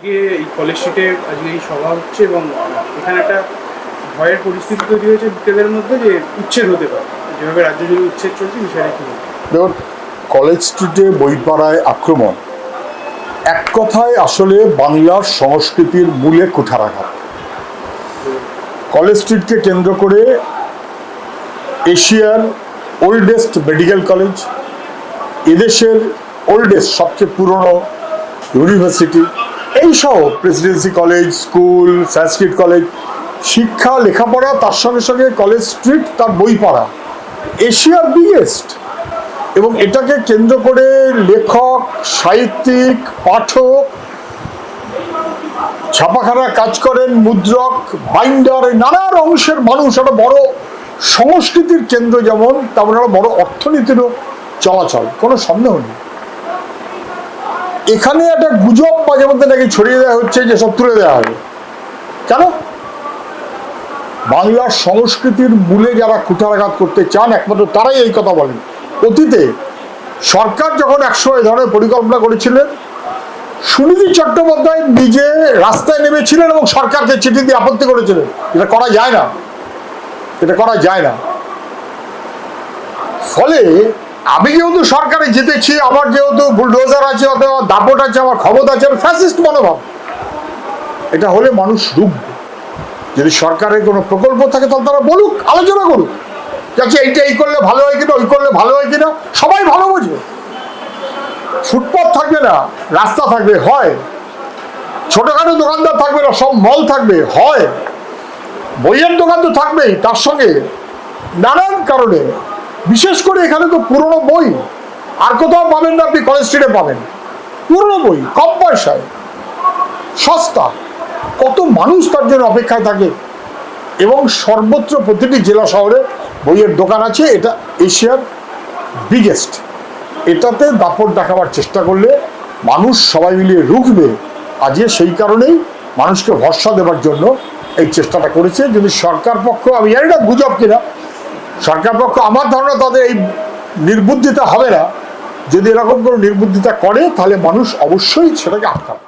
আজকে এই কলেজ স্ট্রিটে আজকে এই সভা হচ্ছে এবং এখানে একটা ভয়ের পরিস্থিতি তৈরি হয়েছে বিকেলের মধ্যে যে উচ্ছেদ হতে পারে, যেভাবে রাজ্য জুড়ে উচ্ছেদ চলছে বিষয়টা কি? দেখুন, কলেজ স্ট্রিটে বইপাড়ায় আক্রমণ এক কথায় আসলে বাংলার সংস্কৃতির মূলে কুঠারাঘাত। কলেজ স্ট্রিটকে কেন্দ্র করে এশিয়ার ওল্ডেস্ট মেডিকেল কলেজ, এদেশের ওল্ডেস্ট সবচেয়ে পুরনো ইউনিভার্সিটি, এইসব প্রেসিডেন্সি কলেজ, স্কুল, সংস্কৃত কলেজ, শিক্ষা লেখাপড়া, তার সঙ্গে সঙ্গে কলেজ স্ট্রিট তার বইপাড়া এশিয়ার বিগেস্ট। এবং এটাকে কেন্দ্র করে লেখক, সাহিত্যিক, পাঠক, ছাপাখানা কাজ করেন, মুদ্রক, বাইন্ডার, নানা অংশের মানুষ একটা বড় সংস্কৃতির কেন্দ্র, যেমন তেমন একটা বড় অর্থনীতিরও চলাচল, কোনো সন্দেহ নেই। এখানে একটা গুজব মাঝে মধ্যে নাকি ছড়িয়ে দেওয়া হচ্ছে যে সব তুলে দেওয়া হবে। কেন? বাংলার সংস্কৃতির মূলে যারা কুঠারাঘাত করতে চান একমাত্র তারাই এই কথা বলেন। অতীতে সরকার যখন একসময় এই ধরনের পরিকল্পনা করেছিলেন, সুনীতি চট্টোপাধ্যায় নিজে রাস্তায় নেমেছিলেন এবং সরকারকে চিঠি দিয়ে আপত্তি করেছিলেন এটা করা যায় না, এটা করা যায় না। ফলে আমি যেহেতু সরকারে জিতেছি, আমার যেহেতু বুলডোজার আছে, অথবা দাপট আছে, আমার ক্ষমতা আছে, ফ্যাসিস্ট মনোভাব, এটা হলে মানুষ রুখবে। যদি সরকারের কোনো প্রকল্প থাকে তাহলে তারা বলুক, আলোচনা করুক, যাচ্ছে এইটা এই করলে ভালো হয় কিনা, ওই করলে ভালো হয় কিনা, সবাই ভালো বুঝবে। ফুটপাথ থাকবে না, রাস্তা থাকবে, হয়। ছোটখাটো দোকানদার থাকবে না, সব মল থাকবে, হয়। বইয়ের দোকান তো থাকবেই, তার সঙ্গে নানান কারণে, বিশেষ করে এখানে তো পুরনো বই আর কোথাও পাবেন না, আপনি কলেজ স্ট্রিটে পাবেন পুরনো বই, কম পয়সায়, সস্তা। কত মানুষ তার জন্য অপেক্ষায় থাকে। এবং সর্বত্র প্রতিটি জেলা শহরে বইয়ের দোকান আছে, এটা এশিয়ার বিগেস্ট। এটাতে দাপট দেখাবার চেষ্টা করলে মানুষ সবাই মিলিয়ে রুখবে। আজকে সেই কারণেই মানুষকে ভরসা দেওয়ার জন্য এই চেষ্টাটা করেছে। যদি সরকার পক্ষ, আমি জানি না গুজব কিনা, সরকার পক্ষ আমার ধারণা তাদের এই নির্বুদ্ধিতা হবে না। যদি এরকম কোনো নির্বুদ্ধিতা করে তাহলে মানুষ অবশ্যই সেটাকে আটকাবে।